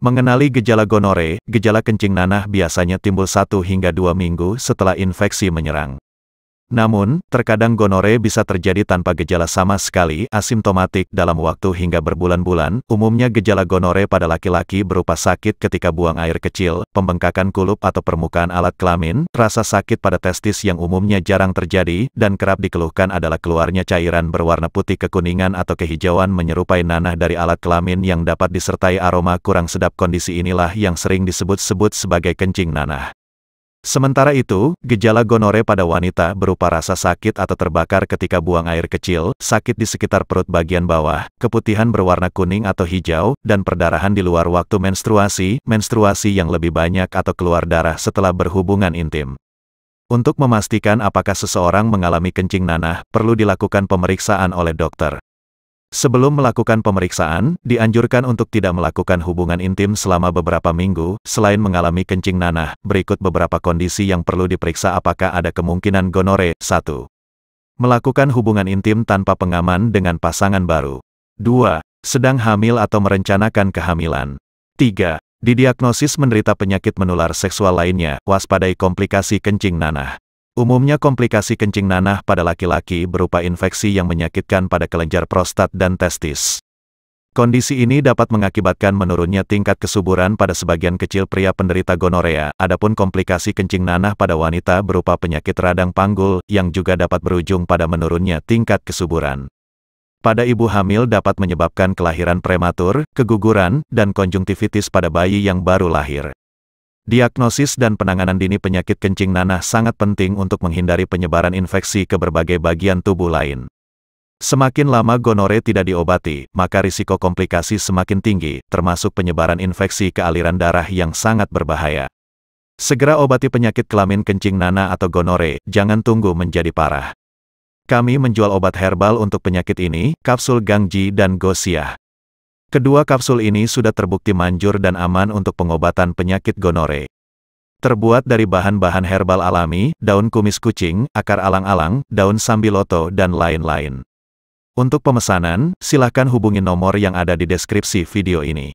Mengenali gejala gonore, gejala kencing nanah biasanya timbul 1 hingga 2 minggu setelah infeksi menyerang. Namun, terkadang gonore bisa terjadi tanpa gejala sama sekali, asimptomatik dalam waktu hingga berbulan-bulan. Umumnya gejala gonore pada laki-laki berupa sakit ketika buang air kecil, pembengkakan kulup atau permukaan alat kelamin, rasa sakit pada testis yang umumnya jarang terjadi, dan kerap dikeluhkan adalah keluarnya cairan berwarna putih kekuningan atau kehijauan menyerupai nanah dari alat kelamin yang dapat disertai aroma kurang sedap. Kondisi inilah yang sering disebut-sebut sebagai kencing nanah. Sementara itu, gejala gonore pada wanita berupa rasa sakit atau terbakar ketika buang air kecil, sakit di sekitar perut bagian bawah, keputihan berwarna kuning atau hijau, dan perdarahan di luar waktu menstruasi, menstruasi yang lebih banyak atau keluar darah setelah berhubungan intim. Untuk memastikan apakah seseorang mengalami kencing nanah, perlu dilakukan pemeriksaan oleh dokter. Sebelum melakukan pemeriksaan, dianjurkan untuk tidak melakukan hubungan intim selama beberapa minggu. Selain mengalami kencing nanah, berikut beberapa kondisi yang perlu diperiksa apakah ada kemungkinan gonore. 1. Melakukan hubungan intim tanpa pengaman dengan pasangan baru. 2. Sedang hamil atau merencanakan kehamilan. 3. Didiagnosis menderita penyakit menular seksual lainnya, waspadai komplikasi kencing nanah. Umumnya komplikasi kencing nanah pada laki-laki berupa infeksi yang menyakitkan pada kelenjar prostat dan testis. Kondisi ini dapat mengakibatkan menurunnya tingkat kesuburan pada sebagian kecil pria penderita gonorea. Adapun komplikasi kencing nanah pada wanita berupa penyakit radang panggul, yang juga dapat berujung pada menurunnya tingkat kesuburan. Pada ibu hamil dapat menyebabkan kelahiran prematur, keguguran, dan konjungtivitis pada bayi yang baru lahir. Diagnosis dan penanganan dini penyakit kencing nanah sangat penting untuk menghindari penyebaran infeksi ke berbagai bagian tubuh lain. Semakin lama gonore tidak diobati, maka risiko komplikasi semakin tinggi, termasuk penyebaran infeksi ke aliran darah yang sangat berbahaya. Segera obati penyakit kelamin kencing nanah atau gonore, jangan tunggu menjadi parah. Kami menjual obat herbal untuk penyakit ini, kapsul Gangji dan Gosiah. Kedua kapsul ini sudah terbukti manjur dan aman untuk pengobatan penyakit gonore. Terbuat dari bahan-bahan herbal alami, daun kumis kucing, akar alang-alang, daun sambiloto, dan lain-lain. Untuk pemesanan, silakan hubungi nomor yang ada di deskripsi video ini.